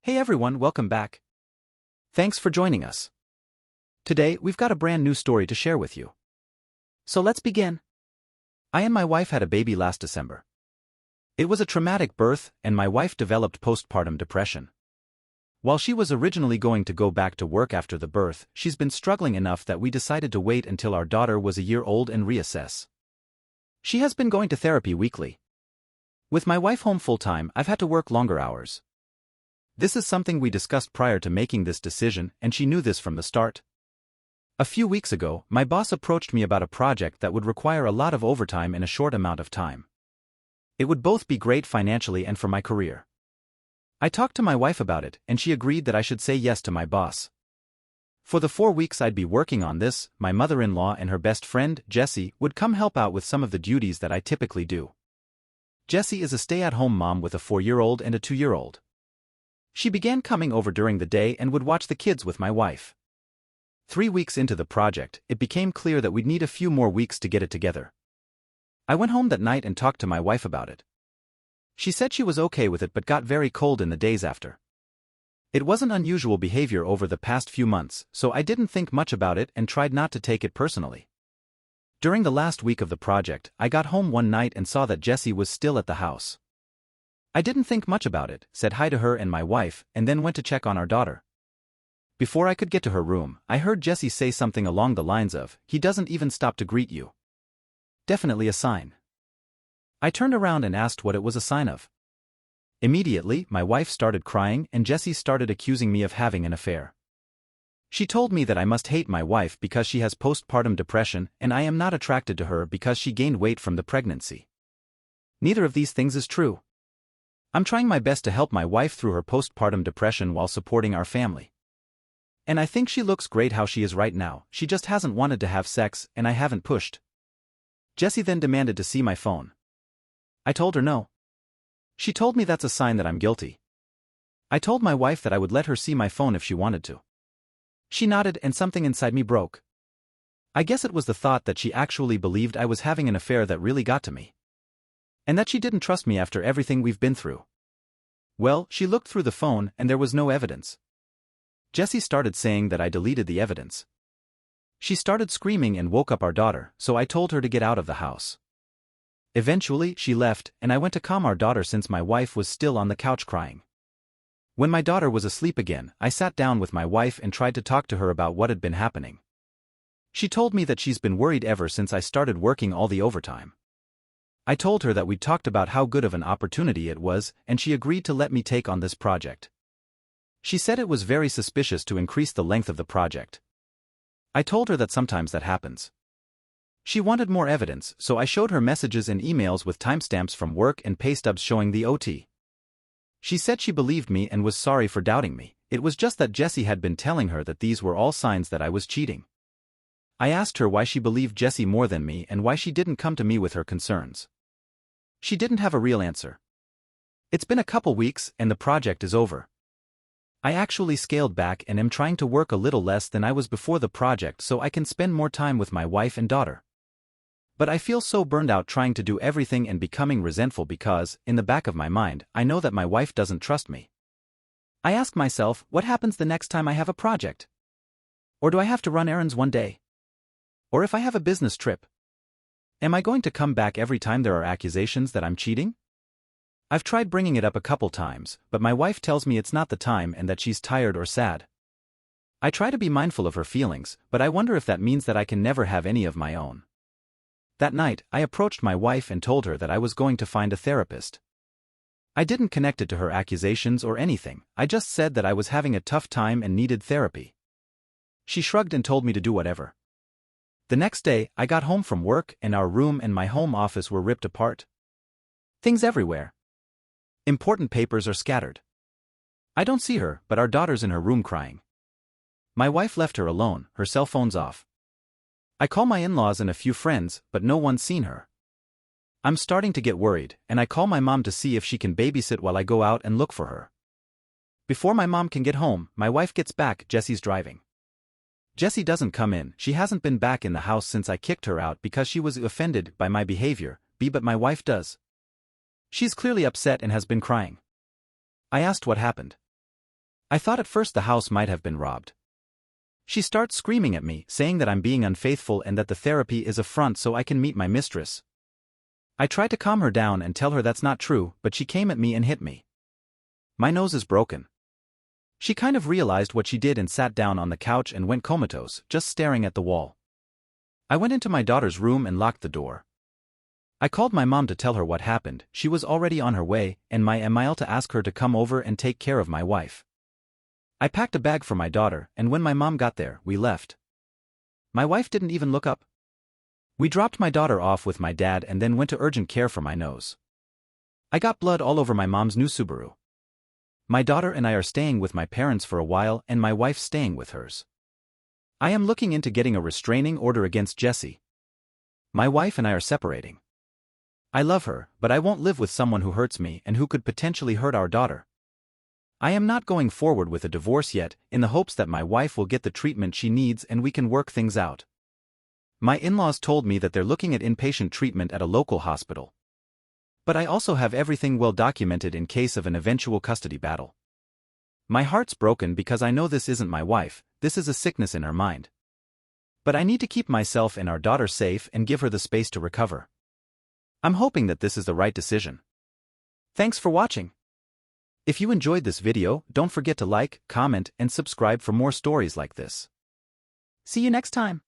Hey everyone, welcome back. Thanks for joining us. Today, we've got a brand new story to share with you. So let's begin. I and my wife had a baby last December. It was a traumatic birth, and my wife developed postpartum depression. While she was originally going to go back to work after the birth, she's been struggling enough that we decided to wait until our daughter was a year old and reassess. She has been going to therapy weekly. With my wife home full-time, I've had to work longer hours. This is something we discussed prior to making this decision, and she knew this from the start. A few weeks ago, my boss approached me about a project that would require a lot of overtime in a short amount of time. It would both be great financially and for my career. I talked to my wife about it, and she agreed that I should say yes to my boss. For the 4 weeks I'd be working on this, my mother-in-law and her best friend, Jessie, would come help out with some of the duties that I typically do. Jessie is a stay-at-home mom with a 4-year-old and a 2-year-old. She began coming over during the day and would watch the kids with my wife. 3 weeks into the project, it became clear that we'd need a few more weeks to get it together. I went home that night and talked to my wife about it. She said she was okay with it but got very cold in the days after. It wasn't unusual behavior over the past few months, so I didn't think much about it and tried not to take it personally. During the last week of the project, I got home one night and saw that Jessie was still at the house. I didn't think much about it, said hi to her and my wife, and then went to check on our daughter. Before I could get to her room, I heard Jessie say something along the lines of, "He doesn't even stop to greet you." Definitely a sign. I turned around and asked what it was a sign of. Immediately, my wife started crying and Jessie started accusing me of having an affair. She told me that I must hate my wife because she has postpartum depression and I am not attracted to her because she gained weight from the pregnancy. Neither of these things is true. I'm trying my best to help my wife through her postpartum depression while supporting our family. And I think she looks great how she is right now, she just hasn't wanted to have sex and I haven't pushed. Jessie then demanded to see my phone. I told her no. She told me that's a sign that I'm guilty. I told my wife that I would let her see my phone if she wanted to. She nodded and something inside me broke. I guess it was the thought that she actually believed I was having an affair that really got to me. And that she didn't trust me after everything we've been through. Well, she looked through the phone and there was no evidence. Jessie started saying that I deleted the evidence. She started screaming and woke up our daughter, so I told her to get out of the house. Eventually, she left, and I went to calm our daughter since my wife was still on the couch crying. When my daughter was asleep again, I sat down with my wife and tried to talk to her about what had been happening. She told me that she's been worried ever since I started working all the overtime. I told her that we'd talked about how good of an opportunity it was, and she agreed to let me take on this project. She said it was very suspicious to increase the length of the project. I told her that sometimes that happens. She wanted more evidence, so I showed her messages and emails with timestamps from work and pay stubs showing the OT. She said she believed me and was sorry for doubting me, it was just that Jessie had been telling her that these were all signs that I was cheating. I asked her why she believed Jessie more than me and why she didn't come to me with her concerns. She didn't have a real answer. It's been a couple weeks and the project is over. I actually scaled back and am trying to work a little less than I was before the project so I can spend more time with my wife and daughter. But I feel so burned out trying to do everything and becoming resentful because, in the back of my mind, I know that my wife doesn't trust me. I ask myself, what happens the next time I have a project? Or do I have to run errands one day? Or if I have a business trip? Am I going to come back every time there are accusations that I'm cheating? I've tried bringing it up a couple times, but my wife tells me it's not the time and that she's tired or sad. I try to be mindful of her feelings, but I wonder if that means that I can never have any of my own. That night, I approached my wife and told her that I was going to find a therapist. I didn't connect it to her accusations or anything, I just said that I was having a tough time and needed therapy. She shrugged and told me to do whatever. The next day, I got home from work and our room and my home office were ripped apart. Things everywhere. Important papers are scattered. I don't see her, but our daughter's in her room crying. My wife left her alone, her cell phone's off. I call my in-laws and a few friends, but no one's seen her. I'm starting to get worried, and I call my mom to see if she can babysit while I go out and look for her. Before my mom can get home, my wife gets back, Jessie's driving. Jessie doesn't come in, she hasn't been back in the house since I kicked her out because she was offended by my behavior, but my wife does. She's clearly upset and has been crying. I asked what happened. I thought at first the house might have been robbed. She starts screaming at me, saying that I'm being unfaithful and that the therapy is a front so I can meet my mistress. I tried to calm her down and tell her that's not true, but she came at me and hit me. My nose is broken. She kind of realized what she did and sat down on the couch and went comatose, just staring at the wall. I went into my daughter's room and locked the door. I called my mom to tell her what happened. She was already on her way, and my Emile to ask her to come over and take care of my wife. I packed a bag for my daughter, and when my mom got there, we left. My wife didn't even look up. We dropped my daughter off with my dad and then went to urgent care for my nose. I got blood all over my mom's new Subaru. My daughter and I are staying with my parents for a while and my wife's staying with hers. I am looking into getting a restraining order against Jessie. My wife and I are separating. I love her, but I won't live with someone who hurts me and who could potentially hurt our daughter. I am not going forward with a divorce yet, in the hopes that my wife will get the treatment she needs and we can work things out. My in-laws told me that they're looking at inpatient treatment at a local hospital. But I also have everything well documented in case of an eventual custody battle. My heart's broken because I know this isn't my wife, this is a sickness in her mind. But I need to keep myself and our daughter safe and give her the space to recover. I'm hoping that this is the right decision. Thanks for watching. If you enjoyed this video, don't forget to like, comment, and subscribe for more stories like this. See you next time.